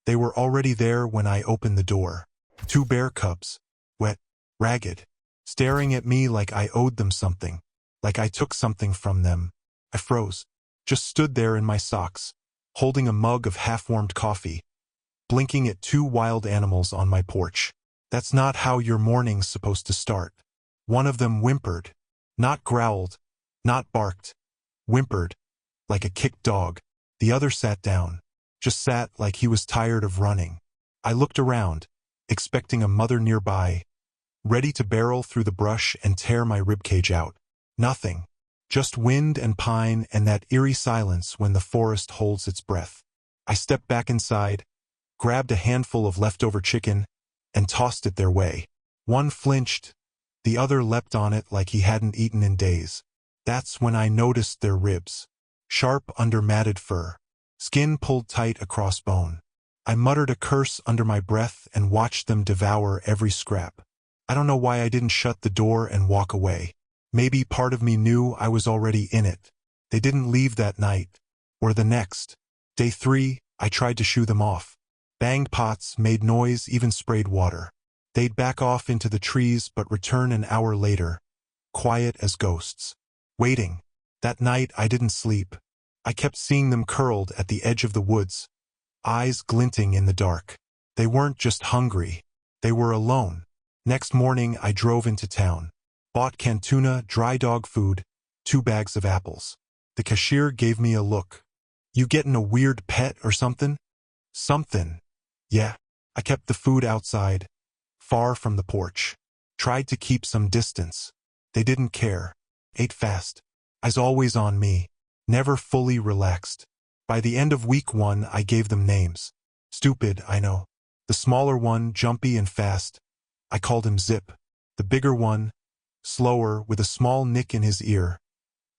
They were already there when I opened the door. 2 bear cubs, wet, ragged, staring at me like I owed them something, like I took something from them. I froze, just stood there in my socks, holding a mug of half-warmed coffee, blinking at 2 wild animals on my porch. That's not how your morning's supposed to start. One of them whimpered, not growled, not barked, whimpered, like a kicked dog. The other sat down, just sat like he was tired of running. I looked around, expecting a mother nearby, ready to barrel through the brush and tear my ribcage out. Nothing. Just wind and pine and that eerie silence when the forest holds its breath. I stepped back inside, grabbed a handful of leftover chicken, and tossed it their way. One flinched, the other leapt on it like he hadn't eaten in days. That's when I noticed their ribs. Sharp under matted fur. Skin pulled tight across bone. I muttered a curse under my breath and watched them devour every scrap. I don't know why I didn't shut the door and walk away. Maybe part of me knew I was already in it. They didn't leave that night, or the next. Day 3, I tried to shoo them off. Banged pots, made noise, even sprayed water. They'd back off into the trees but return an hour later, quiet as ghosts. Waiting. That night I didn't sleep. I kept seeing them curled at the edge of the woods, eyes glinting in the dark. They weren't just hungry. They were alone. Next morning I drove into town. Bought canned tuna, dry dog food, 2 bags of apples. The cashier gave me a look. You getting a weird pet or something? Something. Yeah. I kept the food outside, far from the porch. Tried to keep some distance. They didn't care. Ate fast. Eyes always on me. Never fully relaxed. By the end of week 1, I gave them names. Stupid, I know. The smaller one, jumpy and fast, I called him Zip. The bigger one, slower, with a small nick in his ear,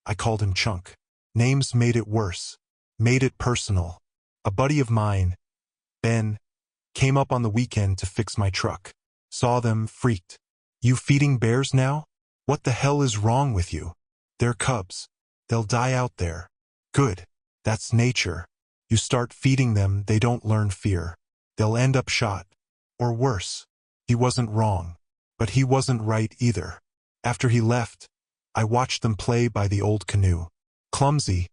I called him Chunk. Names made it worse. Made it personal. A buddy of mine, Ben, came up on the weekend to fix my truck. Saw them, freaked. You feeding bears now? What the hell is wrong with you? They're cubs. They'll die out there. Good. That's nature. You start feeding them, they don't learn fear. They'll end up shot. Or worse. He wasn't wrong. But he wasn't right either. After he left, I watched them play by the old canoe. Clumsy,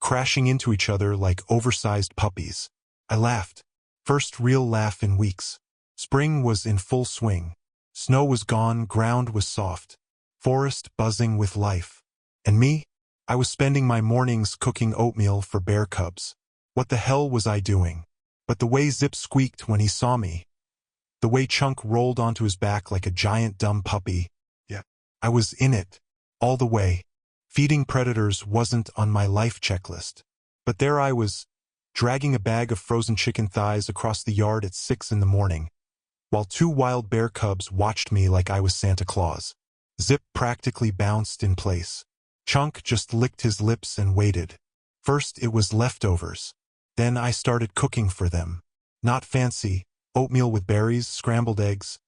crashing into each other like oversized puppies. I laughed. First real laugh in weeks. Spring was in full swing. Snow was gone, ground was soft. Forest buzzing with life. And me? I was spending my mornings cooking oatmeal for bear cubs. What the hell was I doing? But the way Zip squeaked when he saw me, the way Chunk rolled onto his back like a giant dumb puppy, yeah, I was in it, all the way. Feeding predators wasn't on my life checklist. But there I was, dragging a bag of frozen chicken thighs across the yard at 6 in the morning, while 2 wild bear cubs watched me like I was Santa Claus. Zip practically bounced in place. Chunk just licked his lips and waited. First it was leftovers. Then I started cooking for them. Not fancy, oatmeal with berries, scrambled eggs,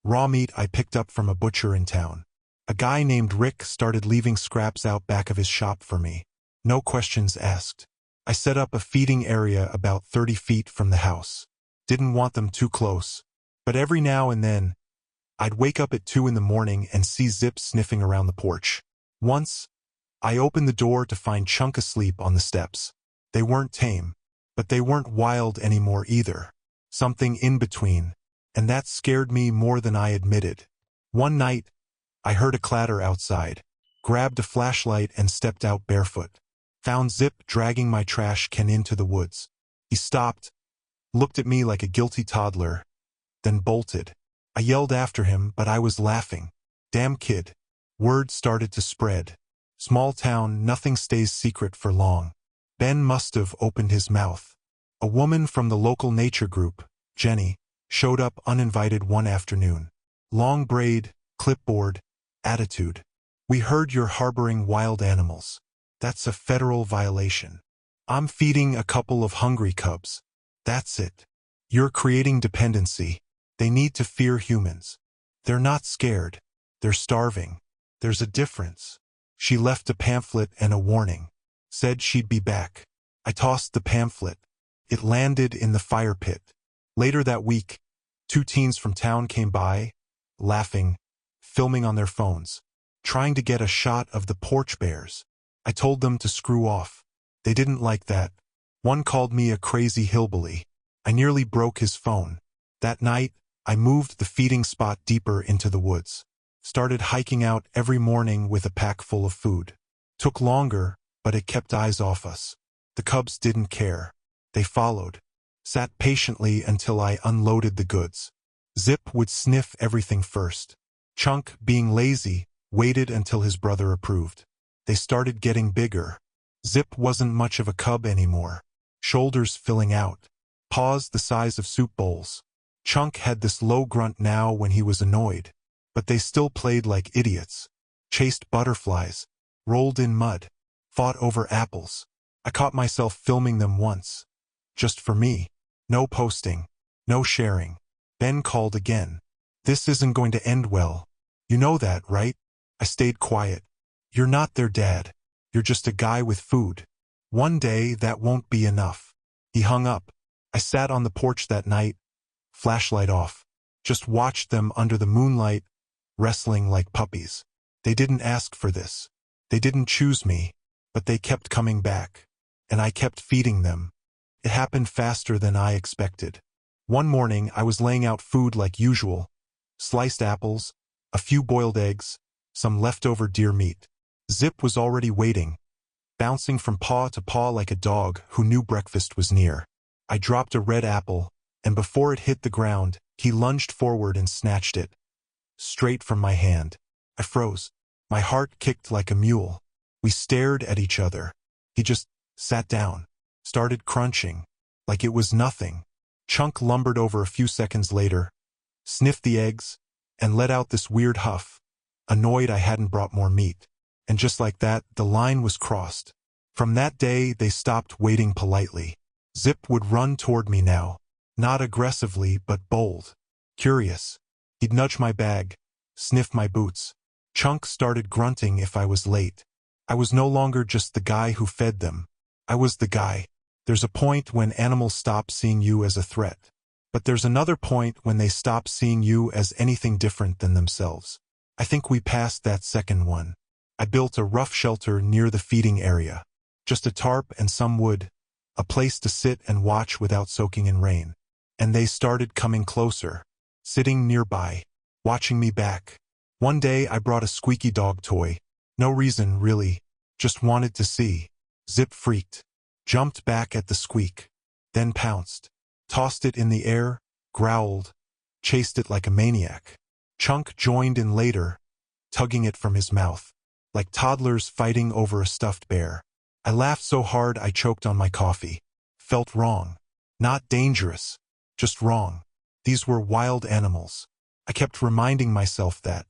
raw meat I picked up from a butcher in town. A guy named Rick started leaving scraps out back of his shop for me. No questions asked. I set up a feeding area about 30 feet from the house. Didn't want them too close. But every now and then, I'd wake up at 2 in the morning and see Zip sniffing around the porch. Once, I opened the door to find Chunk asleep on the steps. They weren't tame, but they weren't wild anymore either. Something in between, and that scared me more than I admitted. One night, I heard a clatter outside, grabbed a flashlight and stepped out barefoot. Found Zip dragging my trash can into the woods. He stopped, looked at me like a guilty toddler, then bolted. I yelled after him, but I was laughing. Damn kid. Word started to spread. Small town, nothing stays secret for long. Ben must have opened his mouth. A woman from the local nature group, Jenny, showed up uninvited one afternoon. Long braid, clipboard, attitude. We heard you're harboring wild animals. That's a federal violation. I'm feeding a couple of hungry cubs. That's it. You're creating dependency. They need to fear humans. They're not scared. They're starving. There's a difference. She left a pamphlet and a warning. Said she'd be back. I tossed the pamphlet. It landed in the fire pit. Later that week, 2 teens from town came by, laughing, filming on their phones, trying to get a shot of the porch bears. I told them to screw off. They didn't like that. One called me a crazy hillbilly. I nearly broke his phone. That night, I moved the feeding spot deeper into the woods. Started hiking out every morning with a pack full of food. Took longer, but it kept eyes off us. The cubs didn't care. They followed. Sat patiently until I unloaded the goods. Zip would sniff everything first. Chunk, being lazy, waited until his brother approved. They started getting bigger. Zip wasn't much of a cub anymore. Shoulders filling out. Paws the size of soup bowls. Chunk had this low grunt now when he was annoyed. But they still played like idiots. Chased butterflies. Rolled in mud. Fought over apples. I caught myself filming them once. Just for me. No posting. No sharing. Ben called again. This isn't going to end well. You know that, right? I stayed quiet. You're not their dad. You're just a guy with food. One day that won't be enough. He hung up. I sat on the porch that night, flashlight off. Just watched them under the moonlight, wrestling like puppies. They didn't ask for this. They didn't choose me, but they kept coming back. And I kept feeding them. It happened faster than I expected. One morning I was laying out food like usual. Sliced apples, a few boiled eggs, some leftover deer meat. Zip was already waiting, bouncing from paw to paw like a dog who knew breakfast was near. I dropped a red apple, and before it hit the ground, he lunged forward and snatched it. Straight from my hand. I froze. My heart kicked like a mule. We stared at each other. He just sat down, started crunching, like it was nothing. Chunk lumbered over a few seconds later, sniffed the eggs, and let out this weird huff, annoyed I hadn't brought more meat. And just like that, the line was crossed. From that day, they stopped waiting politely. Zip would run toward me now, not aggressively but bold, curious. He'd nudge my bag, sniff my boots. Chunk started grunting if I was late. I was no longer just the guy who fed them. I was the guy. There's a point when animals stop seeing you as a threat. But there's another point when they stop seeing you as anything different than themselves. I think we passed that second one. I built a rough shelter near the feeding area. Just a tarp and some wood, a place to sit and watch without soaking in rain. And they started coming closer, sitting nearby, watching me back. One day I brought a squeaky dog toy. No reason, really. Just wanted to see. Zip freaked. Jumped back at the squeak. Then pounced. Tossed it in the air, growled. Chased it like a maniac. Chunk joined in later, tugging it from his mouth. Like toddlers fighting over a stuffed bear. I laughed so hard I choked on my coffee. Felt wrong. Not dangerous. Just wrong. These were wild animals. I kept reminding myself that.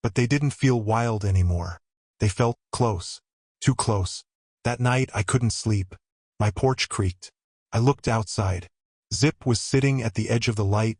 But they didn't feel wild anymore. They felt close. Too close. That night I couldn't sleep. My porch creaked. I looked outside. Zip was sitting at the edge of the light,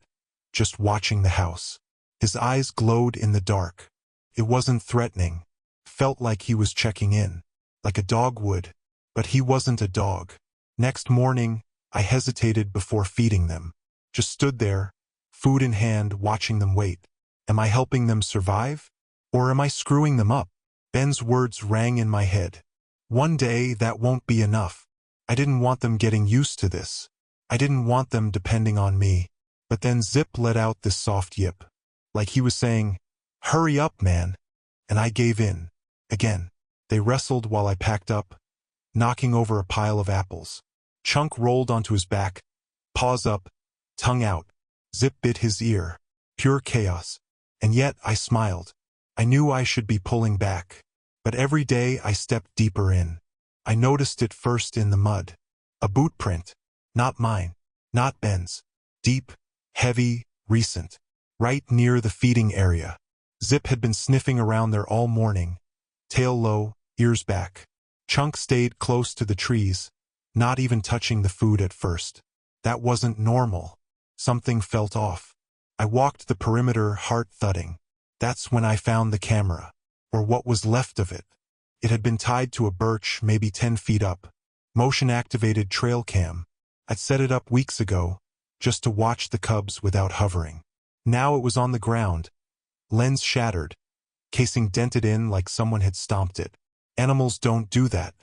just watching the house. His eyes glowed in the dark. It wasn't threatening. Felt like he was checking in. Like a dog would. But he wasn't a dog. Next morning, I hesitated before feeding them. Just stood there, food in hand, watching them wait. Am I helping them survive? Or am I screwing them up? Ben's words rang in my head. One day that won't be enough. I didn't want them getting used to this. I didn't want them depending on me. But then Zip let out this soft yip. Like he was saying, hurry up, man. And I gave in. Again. They wrestled while I packed up, knocking over a pile of apples. Chunk rolled onto his back, paws up, tongue out. Zip bit his ear. Pure chaos. And yet I smiled. I knew I should be pulling back. But every day I stepped deeper in. I noticed it first in the mud. A boot print. Not mine. Not Ben's. Deep, heavy, recent. Right near the feeding area. Zip had been sniffing around there all morning. Tail low, ears back. Chunk stayed close to the trees, not even touching the food at first. That wasn't normal. Something felt off. I walked the perimeter, heart thudding. That's when I found the camera. Or what was left of it. It had been tied to a birch maybe 10 feet up. Motion-activated trail cam. I'd set it up weeks ago, just to watch the cubs without hovering. Now it was on the ground, lens shattered, casing dented in like someone had stomped it. Animals don't do that.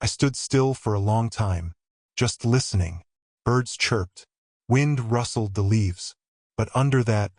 I stood still for a long time, just listening. Birds chirped. Wind rustled the leaves. But under that,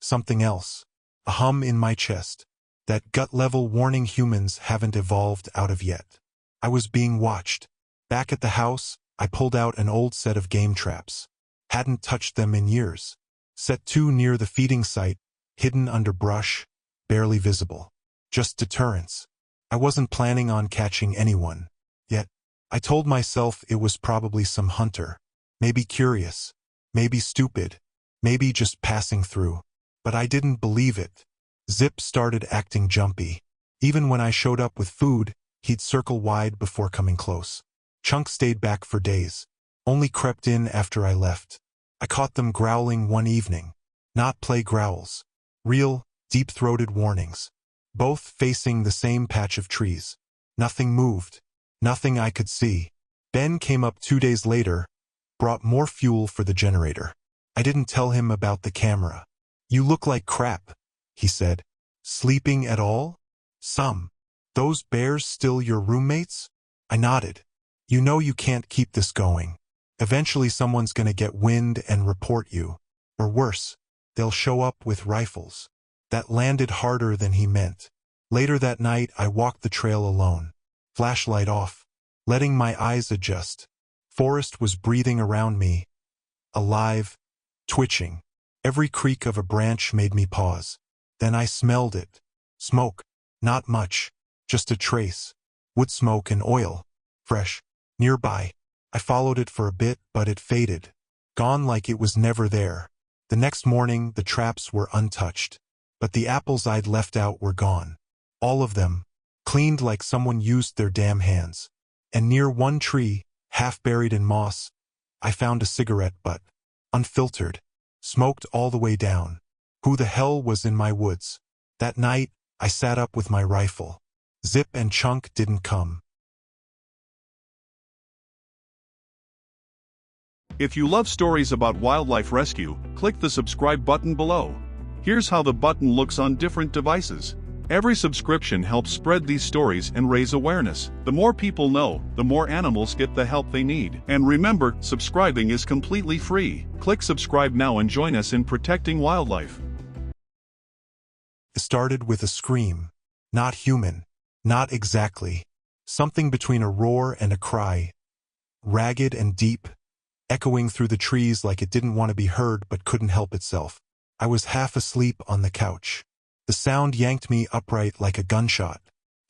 something else. A hum in my chest. That gut-level warning humans haven't evolved out of yet. I was being watched. Back at the house, I pulled out an old set of game traps. Hadn't touched them in years. Set two near the feeding site, hidden under brush, barely visible. Just deterrence. I wasn't planning on catching anyone. Yet, I told myself it was probably some hunter. Maybe curious. Maybe stupid. Maybe just passing through. But I didn't believe it. Zip started acting jumpy. Even when I showed up with food, he'd circle wide before coming close. Chunk stayed back for days. Only crept in after I left. I caught them growling one evening. Not play growls. Real, deep-throated warnings. Both facing the same patch of trees. Nothing moved. Nothing I could see. Ben came up 2 days later, brought more fuel for the generator. I didn't tell him about the camera. "You look like crap," he said. "Sleeping at all?" "Some." "Those bears still your roommates?" I nodded. "You know you can't keep this going. Eventually someone's gonna get wind and report you. Or worse, they'll show up with rifles." That landed harder than he meant. Later that night I walked the trail alone. Flashlight off. Letting my eyes adjust. Forest was breathing around me. Alive. Twitching. Every creak of a branch made me pause. Then I smelled it. Smoke. Not much. Just a trace. Wood smoke and oil. Fresh. Nearby. I followed it for a bit, but it faded. Gone like it was never there. The next morning, the traps were untouched. But the apples I'd left out were gone. All of them. Cleaned like someone used their damn hands. And near one tree, half buried in moss, I found a cigarette butt. Unfiltered. Smoked all the way down. Who the hell was in my woods? That night, I sat up with my rifle. Zip and Chunk didn't come. If you love stories about wildlife rescue, click the subscribe button below. Here's how the button looks on different devices. Every subscription helps spread these stories and raise awareness. The more people know, the more animals get the help they need. And remember, subscribing is completely free. Click subscribe now and join us in protecting wildlife. It started with a scream. Not human. Not exactly. Something between a roar and a cry. Ragged and deep. Echoing through the trees like it didn't want to be heard but couldn't help itself. I was half asleep on the couch. The sound yanked me upright like a gunshot.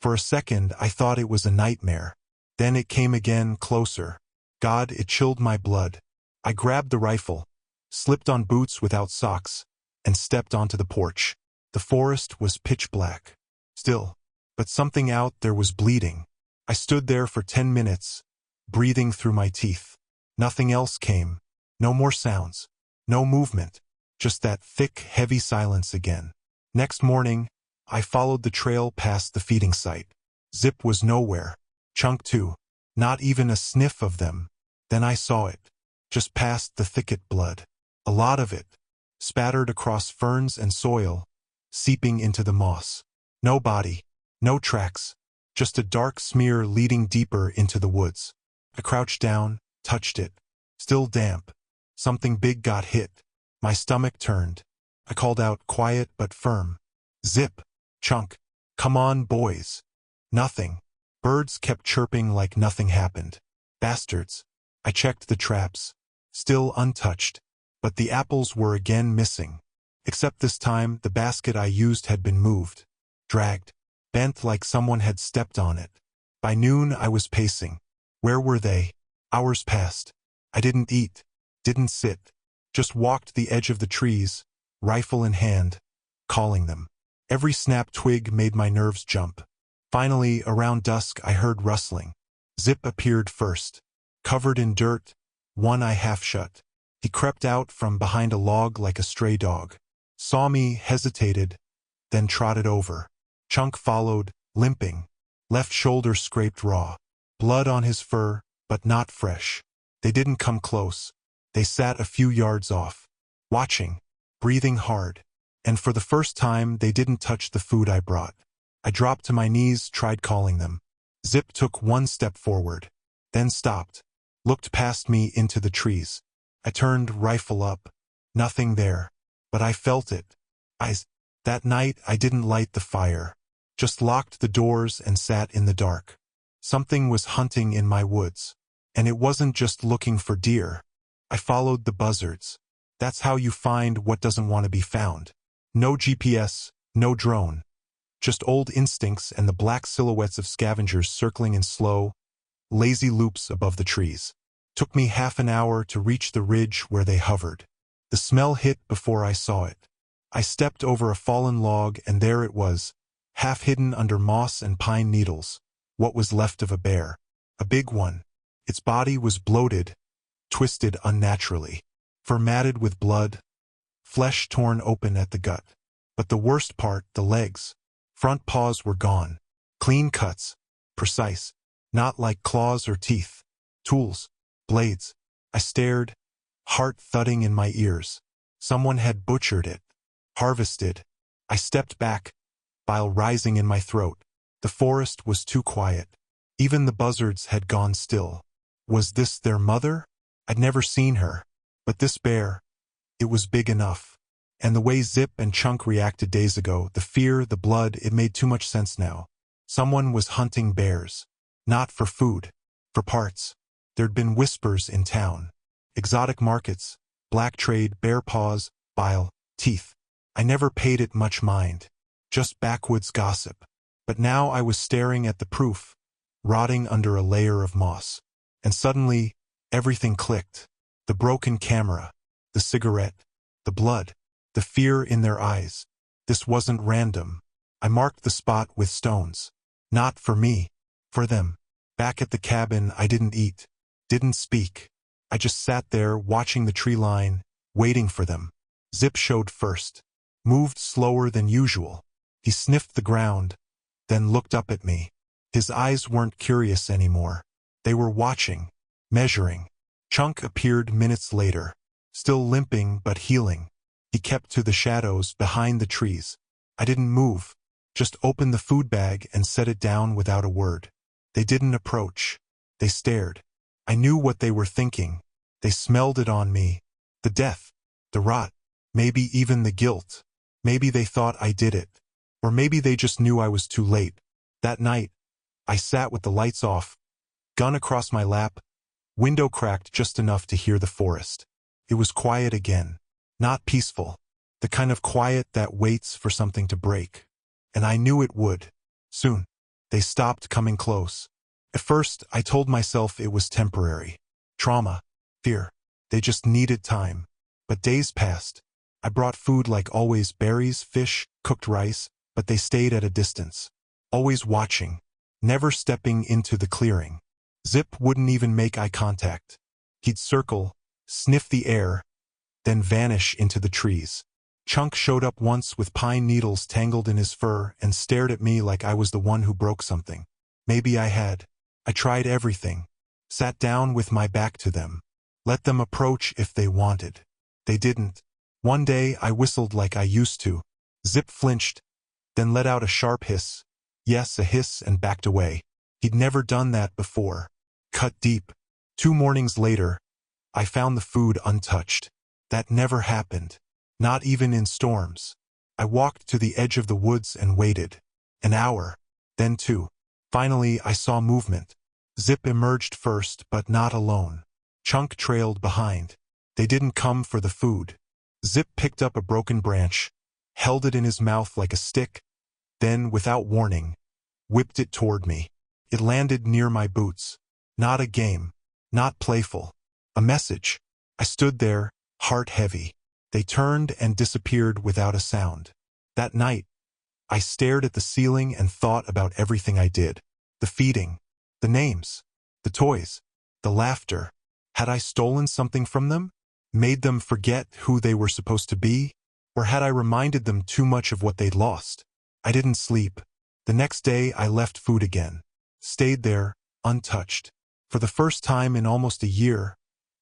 For a second, I thought it was a nightmare. Then it came again, closer. God, it chilled my blood. I grabbed the rifle, slipped on boots without socks, and stepped onto the porch. The forest was pitch black. Still, but something out there was bleeding. I stood there for 10 minutes, breathing through my teeth. Nothing else came. No more sounds. No movement. Just that thick, heavy silence again. Next morning, I followed the trail past the feeding site. Zip was nowhere. Chunk too. Not even a sniff of them. Then I saw it. Just past the thicket blood. A lot of it. Spattered across ferns and soil, seeping into the moss. No body. No tracks. Just a dark smear leading deeper into the woods. I crouched down, touched it. Still damp. Something big got hit. My stomach turned. I called out, quiet but firm. "Zip. Chunk. Come on, boys." Nothing. Birds kept chirping like nothing happened. Bastards. I checked the traps. Still untouched. But the apples were again missing. Except this time, the basket I used had been moved. Dragged. Bent like someone had stepped on it. By noon, I was pacing. Where were they? Hours passed. I didn't eat. Didn't sit. Just walked the edge of the trees, rifle in hand, calling them. Every snapped twig made my nerves jump. Finally, around dusk, I heard rustling. Zip appeared first. Covered in dirt, one eye half shut. He crept out from behind a log like a stray dog. Saw me, hesitated, then trotted over. Chunk followed, limping. Left shoulder scraped raw. Blood on his fur, but not fresh. They didn't come close. They sat a few yards off, watching, breathing hard. And for the first time, they didn't touch the food I brought. I dropped to my knees, tried calling them. Zip took one step forward, then stopped, looked past me into the trees. I turned, rifle up. Nothing there. But I felt it. That night, I didn't light the fire. Just locked the doors and sat in the dark. Something was hunting in my woods. And it wasn't just looking for deer. I followed the buzzards. That's how you find what doesn't want to be found. No GPS, no drone. Just old instincts and the black silhouettes of scavengers circling in slow, lazy loops above the trees. Took me half an hour to reach the ridge where they hovered. The smell hit before I saw it. I stepped over a fallen log and there it was, half hidden under moss and pine needles. What was left of a bear. A big one. Its body was bloated, twisted unnaturally, fur matted with blood, flesh torn open at the gut. But the worst part, the legs. Front paws were gone. Clean cuts. Precise. Not like claws or teeth. Tools. Blades. I stared, heart thudding in my ears. Someone had butchered it. Harvested. I stepped back, bile rising in my throat. The forest was too quiet. Even the buzzards had gone still. Was this their mother? I'd never seen her. But this bear, it was big enough. And the way Zip and Chunk reacted days ago, the fear, the blood, it made too much sense now. Someone was hunting bears. Not for food. For parts. There'd been whispers in town. Exotic markets, black trade, bear paws, bile, teeth. I never paid it much mind. Just backwoods gossip. But now I was staring at the proof, rotting under a layer of moss. And suddenly, everything clicked. The broken camera, the cigarette, the blood, the fear in their eyes. This wasn't random. I marked the spot with stones. Not for me, for them. Back at the cabin, I didn't eat, didn't speak. I just sat there watching the tree line, waiting for them. Zip showed first. Moved slower than usual. He sniffed the ground, then looked up at me. His eyes weren't curious anymore. They were watching, measuring. Chunk appeared minutes later, still limping but healing. He kept to the shadows behind the trees. I didn't move, just opened the food bag and set it down without a word. They didn't approach. They stared. I knew what they were thinking. They smelled it on me. The death, the rot, maybe even the guilt. Maybe they thought I did it. Or maybe they just knew I was too late. That night, I sat with the lights off, gun across my lap, window cracked just enough to hear the forest. It was quiet again. Not peaceful. The kind of quiet that waits for something to break. And I knew it would. Soon. They stopped coming close. At first, I told myself it was temporary. Trauma. Fear. They just needed time. But days passed. I brought food like always, berries, fish, cooked rice, but they stayed at a distance. Always watching. Never stepping into the clearing. Zip wouldn't even make eye contact. He'd circle, sniff the air, then vanish into the trees. Chunk showed up once with pine needles tangled in his fur and stared at me like I was the one who broke something. Maybe I had. I tried everything. Sat down with my back to them. Let them approach if they wanted. They didn't. One day I whistled like I used to. Zip flinched, then let out a sharp hiss. Yes, a hiss, and backed away. He'd never done that before. Cut deep. 2 mornings later, I found the food untouched. That never happened. Not even in storms. I walked to the edge of the woods and waited. An hour. Then 2. Finally, I saw movement. Zip emerged first, but not alone. Chunk trailed behind. They didn't come for the food. Zip picked up a broken branch, held it in his mouth like a stick, then, without warning, whipped it toward me. It landed near my boots. Not a game. Not playful. A message. I stood there, heart heavy. They turned and disappeared without a sound. That night, I stared at the ceiling and thought about everything I did. The feeding. The names. The toys. The laughter. Had I stolen something from them? Made them forget who they were supposed to be? Or had I reminded them too much of what they'd lost? I didn't sleep. The next day I left food again. Stayed there, untouched. For the first time in almost a year,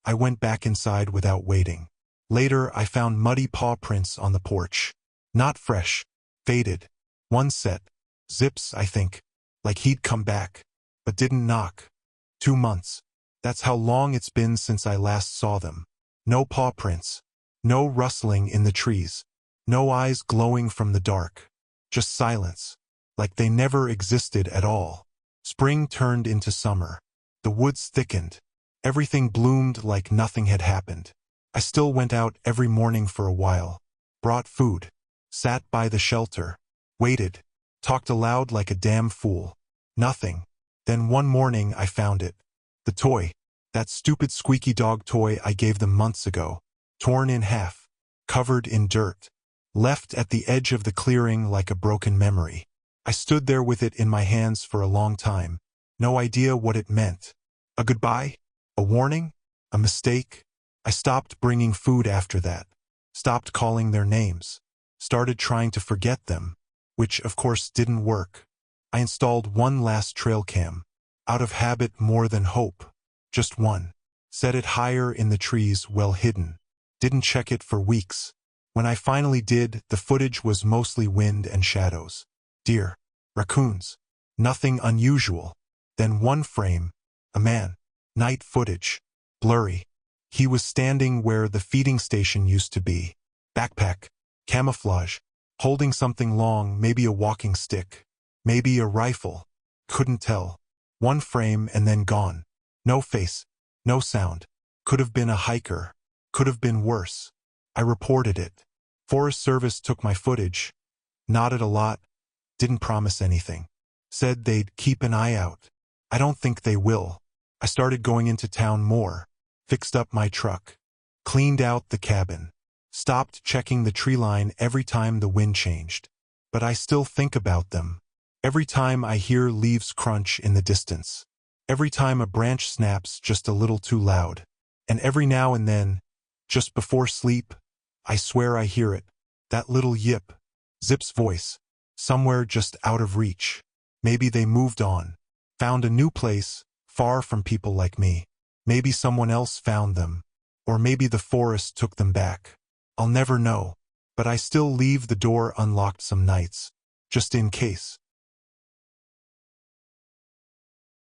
I went back inside without waiting. Later, I found muddy paw prints on the porch. Not fresh. Faded. One set. Zips, I think. Like he'd come back. But didn't knock. 2 months. That's how long it's been since I last saw them. No paw prints. No rustling in the trees. No eyes glowing from the dark. Just silence. Like they never existed at all. Spring turned into summer. The woods thickened. Everything bloomed like nothing had happened. I still went out every morning for a while. Brought food. Sat by the shelter. Waited. Talked aloud like a damn fool. Nothing. Then one morning I found it. The toy. That stupid squeaky dog toy I gave them months ago. Torn in half. Covered in dirt. Left at the edge of the clearing like a broken memory. I stood there with it in my hands for a long time. No idea what it meant. A goodbye? A warning? A mistake? I stopped bringing food after that. Stopped calling their names. Started trying to forget them. Which, of course, didn't work. I installed one last trail cam. Out of habit more than hope. Just one. Set it higher in the trees, well hidden. Didn't check it for weeks. When I finally did, the footage was mostly wind and shadows. Deer. Raccoons. Nothing unusual. Then one frame. A man. Night footage. Blurry. He was standing where the feeding station used to be. Backpack. Camouflage. Holding something long, maybe a walking stick. Maybe a rifle. Couldn't tell. One frame and then gone. No face. No sound. Could have been a hiker. Could have been worse. I reported it. Forest Service took my footage. Nodded a lot. Didn't promise anything. Said they'd keep an eye out. I don't think they will. I started going into town more. Fixed up my truck. Cleaned out the cabin. Stopped checking the tree line every time the wind changed. But I still think about them. Every time I hear leaves crunch in the distance. Every time a branch snaps just a little too loud. And every now and then, just before sleep, I swear I hear it. That little yip. Zip's voice. Somewhere just out of reach. Maybe they moved on. Found a new place, far from people like me. Maybe someone else found them. Or maybe the forest took them back. I'll never know. But I still leave the door unlocked some nights. Just in case.